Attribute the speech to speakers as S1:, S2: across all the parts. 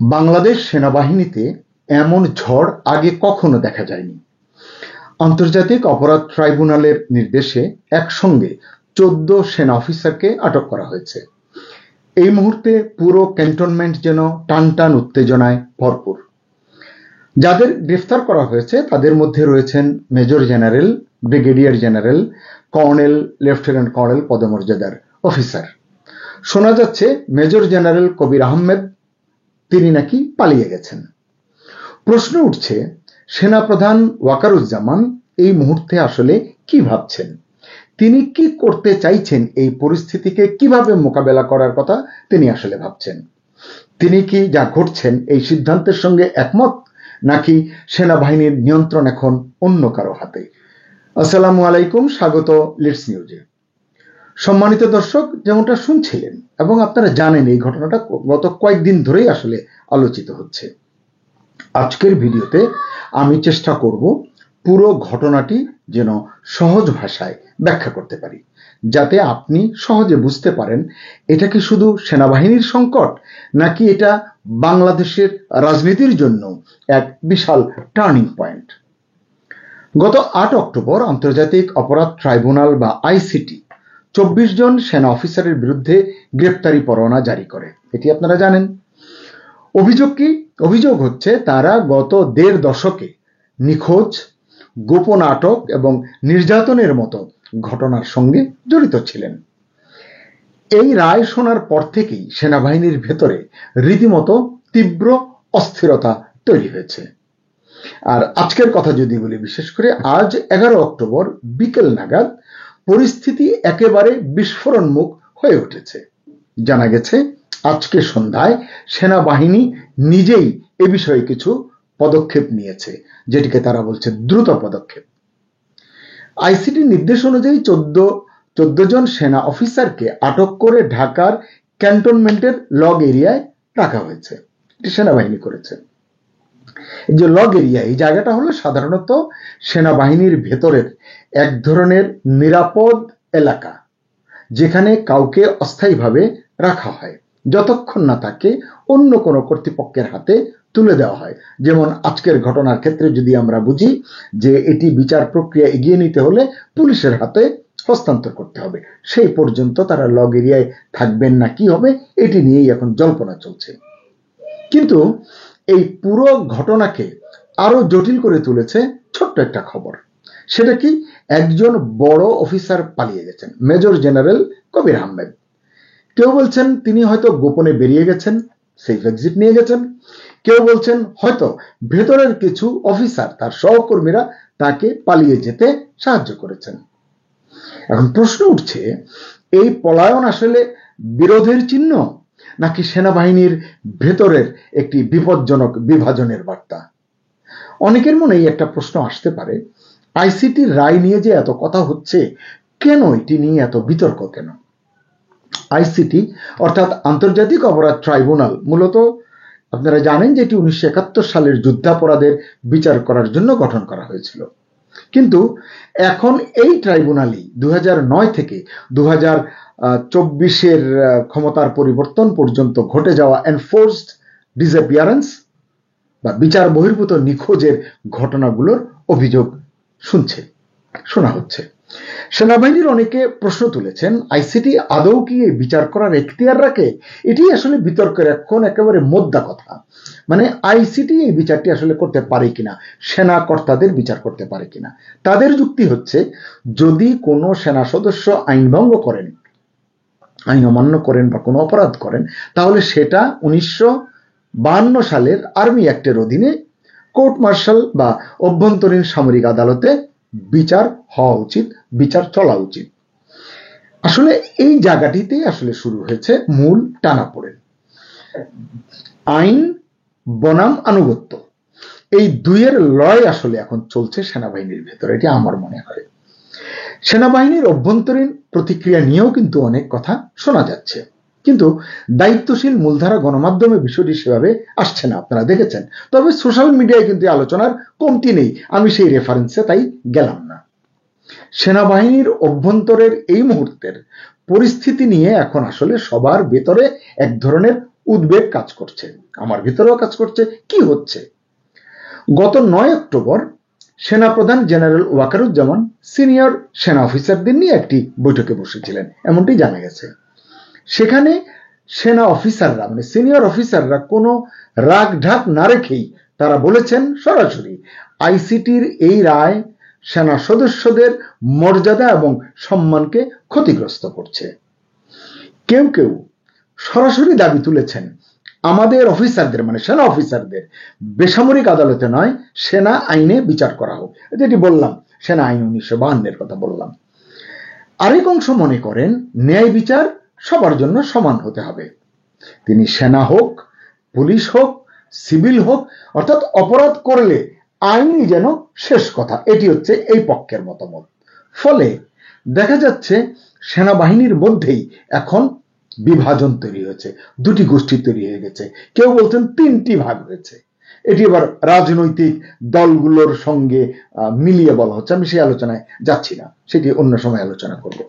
S1: বাংলাদেশ সেনাবাহিনীতে এমন ঝড় আগে কখনো দেখা যায়নি। আন্তর্জাতিক অপরাধ ট্রাইব্যুনালের নির্দেশে একসঙ্গে 14 সেনা অফিসারকে আটক করা হয়েছে। এই মুহূর্তে পুরো ক্যান্টনমেন্ট যেন টানটান উত্তেজনায় ভরপুর। যাদের গ্রেফতার করা হয়েছে তাদের মধ্যে রয়েছেন major general, brigadier general, colonel, lieutenant colonel পদমর্যাদার অফিসার। শোনা যাচ্ছে মেজর জেনারেল কবির আহমেদ তিনি নাকি পালিয়ে গেছেন। প্রশ্ন উঠছে, সেনাপ্রধান ওয়াকারুজ্জামান এই মুহূর্তে আসলে কি ভাবছেন, তিনি কি করতে চাইছেন, এই পরিস্থিতিকে কিভাবে মোকাবেলা করার কথা তিনি আসলে ভাবছেন। তিনি কি যা ঘটছেন এই সিদ্ধান্তের সঙ্গে একমত, নাকি সেনাবাহিনীর নিয়ন্ত্রণ এখন অন্য কারো হাতে? আসসালামু আলাইকুম, স্বাগত লিডস নিউজে। সম্মানিত দর্শক, যেমনটা শুনছিলেন এবং আপনারা জানেন এই ঘটনাটা গত কয়েকদিন ধরেই আসলে আলোচিত হচ্ছে। আজকের ভিডিওতে আমি চেষ্টা করব পুরো ঘটনাটি যেন সহজ ভাষায় ব্যাখ্যা করতে পারি, যাতে আপনি সহজে বুঝতে পারেন এটা কি শুধু সেনাবাহিনীর সংকট, নাকি এটা বাংলাদেশের রাজনীতির জন্য এক বিশাল টার্নিং পয়েন্ট। গত 8 অক্টোবর আন্তর্জাতিক অপরাধ ট্রাইব্যুনাল বা আইসিটি 24 জন সেনা অফিসারের বিরুদ্ধে গ্রেপ্তারি পরোয়ানা জারি করে, এটি আপনারা জানেন। অভিযোগ হচ্ছে তারা গত 1.5 দশকে নিখোঁজ, গোপন আটক এবং নির্যাতনের মতো ঘটনার সঙ্গে জড়িত ছিলেন। এই রায় শোনার পর থেকেই সেনাবাহিনীর ভেতরে রীতিমতো তীব্র অস্থিরতা তৈরি হয়েছে। আর আজকের কথা যদি বলি, বিশেষ করে আজ 11 অক্টোবর বিকেল নাগাদ পরিস্থিতি একেবারে বিস্ফোরণমুখ হয়ে উঠেছে। জানা গেছে আজকে সন্ধ্যায় সেনাবাহিনী নিজেই এ বিষয়ে কিছু পদক্ষেপ নিয়েছে, যেটিকে তারা বলছে দ্রুত পদক্ষেপ। আইসিটির নির্দেশ অনুযায়ী 14 জন সেনা অফিসারকে আটক করে ঢাকার ক্যান্টনমেন্টের লগ এরিয়ায় রাখা হয়েছে। এটি সেনাবাহিনী করেছে। এই যে লগ এরিয়া, এই জায়গাটা হলো সাধারণত সেনাবাহিনীর ভেতরের এক ধরনের নিরাপদ এলাকা, যেখানে কাউকে অস্থায়ীভাবে রাখা হয় যতক্ষণ না তাকে অন্য কোনো কর্তৃপক্ষের হাতে তুলে দেওয়া হয়। যেমন আজকের ঘটনার ক্ষেত্রে যদি আমরা বুঝি যে এটি বিচার প্রক্রিয়া এগিয়ে নিতে হলে পুলিশের হাতে হস্তান্তর করতে হবে, সেই পর্যন্ত তারা লগ এরিয়ায় থাকবেন না কি হবে, এটি নিয়েই এখন জল্পনা চলছে। কিন্তু এই পুরো ঘটনাকে আরো জটিল করে তুলেছে ছোট্ট একটা খবর। সেটা কি, একজন বড় অফিসার পালিয়ে গেছেন, মেজর জেনারেল কবির আহমেদ। কেউ বলছেন তিনি হয়তো গোপনে বেরিয়ে গেছেন, সেফ এক্সিট নিয়ে গেছেন। কেউ বলছেন হয়তো ভেতরের কিছু অফিসার, তার সহকর্মীরা তাকে পালিয়ে যেতে সাহায্য করেছেন। এখন প্রশ্ন উঠছে, এই পলায়ন আসলে বিরোধের চিহ্ন, নাকি সেনাবাহিনীর ভেতরের একটি বিপজ্জনক বিভাজনের বার্তা? অনেকের মনেই একটা প্রশ্ন আসতে পারে, আইসিটির রায় নিয়ে যে এত কথা হচ্ছে, কেন এটি নিয়ে এত বিতর্ক কেন? আইসিটি অর্থাৎ আন্তর্জাতিক অপরাধ ট্রাইব্যুনাল মূলত আপনারা জানেন যে এটি 1971 সালের যুদ্ধাপরাধের বিচার করার জন্য গঠন করা হয়েছিল। কিন্তু এখন এই ট্রাইব্যুনালই 2009 থেকে 2024 ক্ষমতার পরিবর্তন পর্যন্ত ঘটে যাওয়া এনফোর্সড ডিসঅ্যাপিয়ারেন্স বা বিচার বহির্ভূত নিখোঁজের ঘটনাগুলোর অভিযোগ শোনা হচ্ছে। সেনাবাহিনীর অনেকে প্রশ্ন তুলেছেন, আইসিটি আদৌ কি বিচার করার এখতিয়ার রাখে? এটি আসলে বিতর্কের এখন একেবারে মোদ্দা কথা। মানে আইসিটি এই বিচারটি আসলে করতে পারে কিনা, সেনা কর্তাদের বিচার করতে পারে কিনা। তাদের যুক্তি হচ্ছে, যদি কোনো সেনা সদস্য আইন ভঙ্গ করেন, আইন অমান্য করেন বা কোনো অপরাধ করেন, তাহলে সেটা 1952 সালের আর্মি অ্যাক্টের অধীনে কোর্ট মার্শাল বা অভ্যন্তরীণ সামরিক আদালতে বিচার হওয়া উচিত, বিচার চলা উচিত। আসলে এই জায়গাটিতে আসলে শুরু হয়েছে মূল টানাপোড়েন। আইন বনাম আনুগত্য, এই দুইয়ের লড়াই আসলে এখন চলছে সেনাবাহিনীর ভেতরে, এটি আমার মনে হয়। সেনাবাহিনীর অভ্যন্তরীণ প্রতিক্রিয়া নিয়েও কিন্তু অনেক কথা শোনা যাচ্ছে, কিন্তু দায়িত্বশীল মূলধারা গণমাধ্যমে বিষয়টি সেভাবে আসছে না, আপনারা দেখেছেন। তবে সোশ্যাল মিডিয়ায় কিন্তু আলোচনার কমতি নেই, আমি সেই রেফারেন্সে তাই গেলাম না। সেনাবাহিনীর অভ্যন্তরের এই মুহূর্তের পরিস্থিতি নিয়ে এখন আসলে সবার ভেতরে এক ধরনের উদ্বেগ কাজ করছে, আমার ভিতরেও কাজ করছে। কি হচ্ছে? গত 9 অক্টোবর সেনাপ্রধান জেনারেল ওয়াকারুজ্জামান সিনিয়র সেনা অফিসারদের নিয়ে একটি বৈঠকে বসেছিলেন, এমনটি জানা গেছে। সেখানে সেনা অফিসাররা মানে সিনিয়র অফিসাররা কোনো রাগ ঢাক না রেখেই তারা বলেছেন সরাসরি আইসিটির এই রায় সেনা সদস্যদের মর্যাদা এবং সম্মানকে ক্ষতিগ্রস্ত করছে। কেউ কেউ সরাসরি দাবি তুলেছেন আমাদের অফিসারদের মানে সেনা অফিসারদের বেসামরিক আদালতে নয় সেনা আইনে বিচার করা হোক। যেটি বললাম, সেনা আইন 1952 কথা বললাম। আরেক অংশ মনে করেন ন্যায় বিচার সবার জন্য সমান হতে হবে। তিনি সেনা হোক, পুলিশ হোক, সিভিল হোক, অর্থাৎ অপরাধ করলে আইনই যেন শেষ কথা, এটি হচ্ছে এই পক্ষের মতামত। ফলে দেখা যাচ্ছে সেনাবাহিনীর মধ্যেই এখন বিভাজন তৈরি হয়েছে, দুটি গোষ্ঠী তৈরি হয়ে গেছে। কেউ বলছেন 3টি ভাগ হয়েছে। এটি এবার রাজনৈতিক দলগুলোর সঙ্গে মিলিয়ে বলা হচ্ছে, আমি সেই আলোচনায় যাচ্ছি না, সেটি অন্য সময় আলোচনা করব।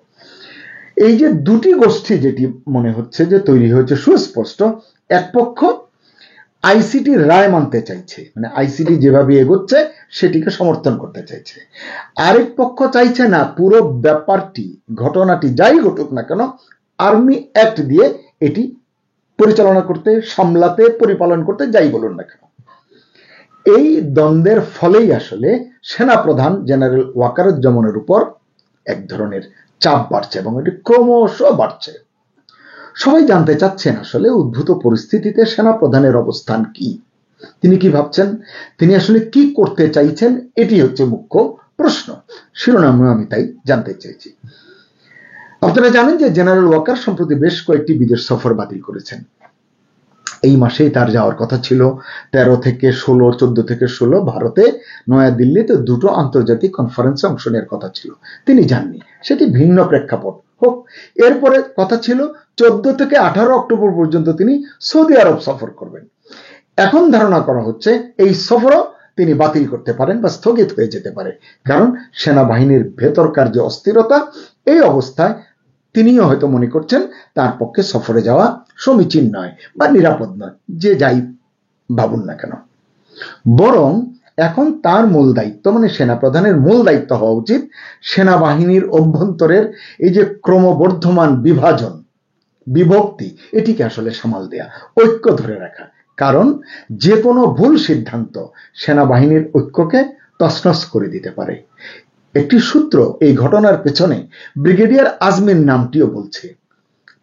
S1: এই যে দুটি গোষ্ঠী যেটি মনে হচ্ছে যে তৈরি হয়েছে সুস্পষ্ট, এক পক্ষ আইসিটির রায় মানতে চাইছে, মানে আইসিটি যেভাবে এগোচ্ছে সেটিকে সমর্থন করতে চাইছে। আরেক পক্ষ চাইছে না পুরো ব্যাপারটি ঘটনাটি যাই ঘটুক না কেন আর্মি অ্যাক্ট দিয়ে এটি পরিচালনা করতে, সামলাতে, পরিপালন করতে যাই বলুন না কেন। এই দ্বন্দ্বের ফলেই আসলে সেনাপ্রধান জেনারেল ওয়াকারুজ্জামানের উপর এক ধরনের চাপ বাড়ছে এবং এটি ক্রমশ বাড়ছে। সবাই জানতে চাচ্ছেন আসলে উদ্ভূত পরিস্থিতিতে সেনাপ্রধানের অবস্থান কি, তিনি কি ভাবছেন, তিনি আসলে কি করতে চাইছেন, এটি হচ্ছে মুখ্য প্রশ্ন। শিরোনামে আমি তাই জানতে চাইছি। আপনারা জানেন যে জেনারেল ওয়াকার সম্প্রতি বেশ কয়েকটি বিদেশ সফর বাতিল করেছেন। এই মাসেই তার যাওয়ার কথা ছিল 13 থেকে 16, 14 থেকে 16 ভারতে নয়াদিল্লিতে 2টো আন্তর্জাতিক কনফারেন্সে অংশ নেওয়ার কথা ছিল, তিনি যাননি, সেটি ভিন্ন প্রেক্ষাপট হোক। এরপরে কথা ছিল 14 থেকে 18 অক্টোবর পর্যন্ত তিনি সৌদি আরব সফর করবেন। এখন ধারণা করা হচ্ছে এই সফরও তিনি বাতিল করতে পারেন বা স্থগিত হয়ে যেতে পারে, কারণ সেনাবাহিনীর ভেতরকার যে অস্থিরতা, এই অবস্থায় তিনিও হয়তো মনে করছেন তার পক্ষে সফরে যাওয়া সমীচীন নয় বা নিরাপদ নয়, যে যাই ভাবুন না কেন। বরং এখন তার মূল দায়িত্ব মানে সেনাপ্রধানের মূল দায়িত্ব হওয়া উচিত সেনাবাহিনীর অভ্যন্তরের এই যে ক্রমবর্ধমান বিভাজন, বিভক্তি, এটিকে আসলে সামাল দেয়া, ঐক্য ধরে রাখা। কারণ যে কোনো ভুল সিদ্ধান্ত সেনাবাহিনীর ঐক্যকে তছনছ করে দিতে পারে। একটি সূত্র এই ঘটনার পেছনে ব্রিগেডিয়ার আজমির নামটিও বলছে।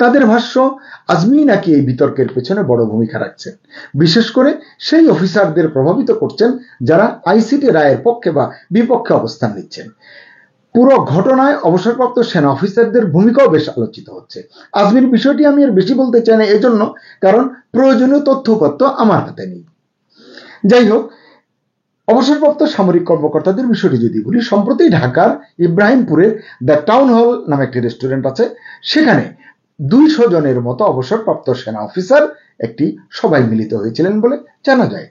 S1: তাদের ভাষ্য, আজমি নাকি এই বিতর্কের পেছনে বড় ভূমিকা রাখছেন, বিশেষ করে সেই অফিসারদের প্রভাবিত করছেন যারা আইসিটি রায়ের পক্ষে বা বিপক্ষে অবস্থান নিচ্ছেন। পুরো ঘটনায় অবসরপ্রাপ্ত সেনা অফিসারদের ভূমিকাও বেশ আলোচিত হচ্ছে। আজমির বিষয়টি আমি আর বেশি বলতে চাই না এজন্য, কারণ প্রয়োজনীয় তথ্যপত্র আমার হাতে নেই। যাই হোক, অবসরপ্রাপ্ত সামরিক কর্মকর্তাদের বিষয়টি যদি বলি, সম্প্রতি ঢাকার ইব্রাহিমপুরের দ্য টাউন হল নামে একটি রেস্টুরেন্ট আছে, সেখানে 200 জনের মতো অবসরপ্রাপ্ত সেনা অফিসার একটি সভায় মিলিত হয়েছিলেন বলে জানা যায়,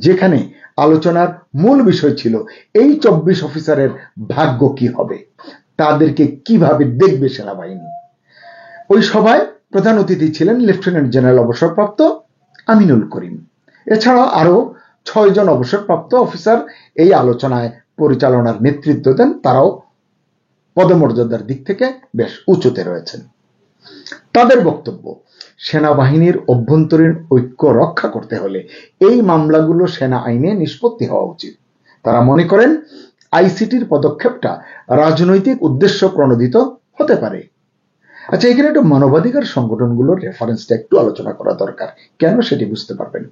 S1: যেখানে আলোচনার মূল বিষয় ছিল এই 24 অফিসারের ভাগ্য কি হবে, তাদেরকে কিভাবে দেখবে সেনাবাহিনী। ওই সভায় প্রধান অতিথি ছিলেন লেফটেন্যান্ট জেনারেল অবসরপ্রাপ্ত আমিনুল করিম। এছাড়াও আরো 6 জন অবসরপ্রাপ্ত অফিসার এই আলোচনায় পরিচালনার নেতৃত্ব দেন, তারাও পদমর্যাদার দিক থেকে বেশ উঁচুতে রয়েছেন। তাদের বক্তব্য, সেনাবাহিনীর অভ্যন্তরীণ ঐক্য রক্ষা করতে হলে এই মামলাগুলো সেনা আইনে নিষ্পত্তি হওয়া উচিত। তারা মনে করেন আইসিটির পদক্ষেপটা রাজনৈতিক উদ্দেশ্য প্রণোদিত হতে পারে। আচ্ছা, এখানে একটু মানবাধিকার সংগঠনগুলোর রেফারেন্সটা একটু আলোচনা করা দরকার, কেন সেটি বুঝতে পারবেন।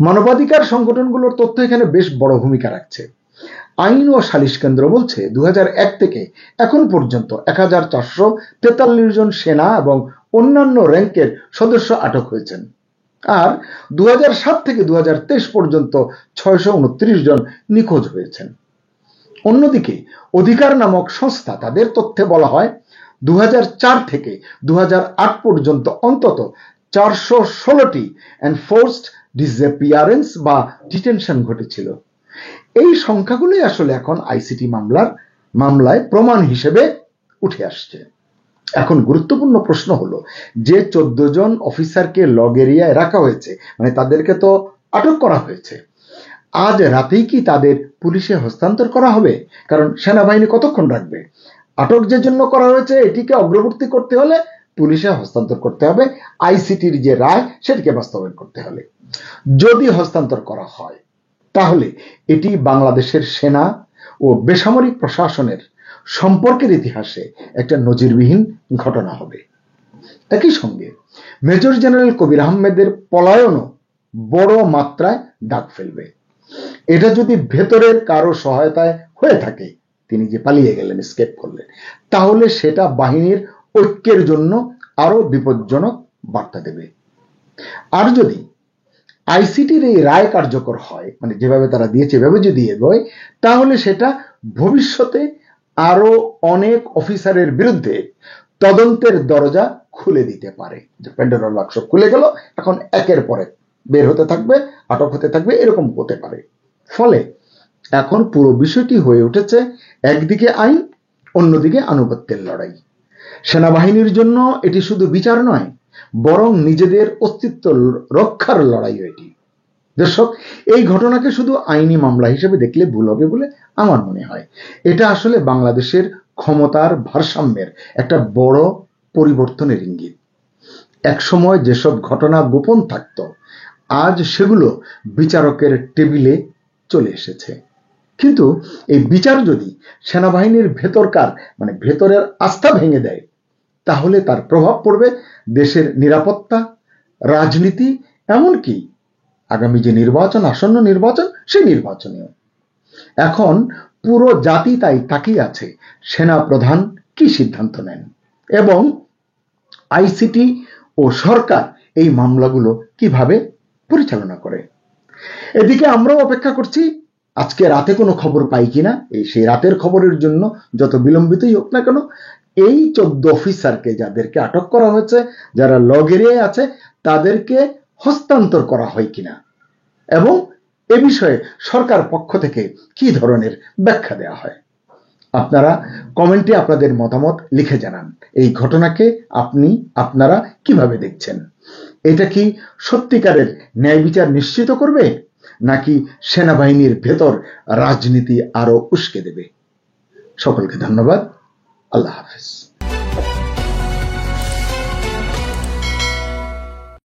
S1: মানবাধিকার সংগঠনগুলোর তথ্য এখানে বেশ বড় ভূমিকা রাখছে। আইন ও সালিশ কেন্দ্র বলছে 2001 থেকে এখন পর্যন্ত 1443 জন সেনা এবং অন্যান্য র্যাঙ্কের সদস্য আটক হয়েছেন, আর 2007 থেকে 2023 পর্যন্ত 629 জন নিখোঁজ হয়েছেন। অন্যদিকে অধিকার নামক সংস্থা, তাদের তথ্যে বলা হয় 2004 থেকে 2008 পর্যন্ত অন্তত 416টি এনফোর্সড ডিসঅ্যাপিয়ারেন্স বা ডিটেনশন ঘটেছিল। এই সংখ্যাগুলোই আসলে এখন আইসিটি মামলায় প্রমাণ হিসেবে উঠে আসছে। এখন গুরুত্বপূর্ণ প্রশ্ন হলো, যে 14 জন অফিসারকে লগ এরিয়ায় রাখা হয়েছে, মানে তাদেরকে তো আটক করা হয়েছে, আজ রাতেই কি তাদের পুলিশে হস্তান্তর করা হবে? কারণ সেনাবাহিনী কতক্ষণ রাখবে? আটক যে জন্য করা হয়েছে এটিকে অগ্রবর্তী করতে হলে পুলিশে হস্তান্তর করতে হবে, আইসিটির যে রায় সেটিকে বাস্তবায়ন করতে হলে। যদি হস্তান্তর করা হয় তাহলে এটি বাংলাদেশের সেনা ও বেসামরিক প্রশাসনের সম্পর্কের ইতিহাসে একটা নজিরবিহীন ঘটনা হবে। একই সঙ্গে মেজর জেনারেল কবির আহমেদের পলায়নও বড় মাত্রায় দাগ ফেলবে। এটা যদি ভেতরের কারো সহায়তায় হয়ে থাকে, তিনি যে পালিয়ে গেলেন, স্কেপ করলেন, তাহলে সেটা বাহিনীর ঐক্যের জন্য আরো বিপজ্জনক বার্তা দেবে। আর যদি আইসিটির এই রায় কার্যকর হয়, মানে যেভাবে তারা দিয়েছে এভাবে যদি এগোয়, তাহলে সেটা ভবিষ্যতে আরো অনেক অফিসারের বিরুদ্ধে তদন্তের দরজা খুলে দিতে পারে। যে প্যান্ডোরার বাক্স খুলে গেল, এখন একের পর এক বের হতে থাকবে, আটক হতে থাকবে, এরকম হতে পারে। ফলে এখন পুরো বিষয়টি হয়ে উঠেছে একদিকে আইন, অন্যদিকে আনুগত্যের লড়াই। সেনাবাহিনীর জন্য এটি শুধু বিচার নয়, বরং নিজেদের অস্তিত্ব রক্ষার লড়াই। এটি দর্শক, এই ঘটনাকে শুধু আইনি মামলা হিসেবে দেখলে ভুল হবে বলে আমার মনে হয়। এটা আসলে বাংলাদেশের ক্ষমতার ভারসাম্যের একটা বড় পরিবর্তনের ইঙ্গিত। একসময় যেসব ঘটনা গোপন থাকত, আজ সেগুলো বিচারকের টেবিলে চলে এসেছে। কিন্তু এই বিচার যদি সেনাবাহিনীর ভেতরের আস্থা ভেঙে দেয়, তাহলে তার প্রভাব পড়বে দেশের নিরাপত্তা, রাজনীতি, এমনকি আগামী যে নির্বাচন, আসন্ন নির্বাচন, সেই নির্বাচনেও। এখন পুরো জাতি তাই তাকিয়ে আছে সেনা প্রধান কি সিদ্ধান্ত নেন এবং আইসিটি ও সরকার এই মামলাগুলো কিভাবে পরিচালনা করে। এদিকে আমরাও অপেক্ষা করছি আজকে রাতে কোনো খবর পাই কিনা। সেই রাতের খবরের জন্য যত বিলম্বিতই হোক না কেন, এই 14 অফিসারকে, যাদেরকে আটক করা হয়েছে, যারা লগ এরিয়ায় আছে, তাদেরকে হস্তান্তর করা হয় কিনা এবং এ বিষয়ে সরকার পক্ষ থেকে কি ধরনের ব্যাখ্যা দেওয়া হয়। আপনারা কমেন্টে আপনাদের মতামত লিখে জানান। এই ঘটনাকে আপনারা কিভাবে দেখছেন? এটা কি সত্যিকারের ন্যায় বিচার নিশ্চিত করবে, নাকি সেনাবাহিনীর ভেতর রাজনীতি আরো উস্কে দেবে? সকলকে ধন্যবাদ। আল্লাহ হাফেজ।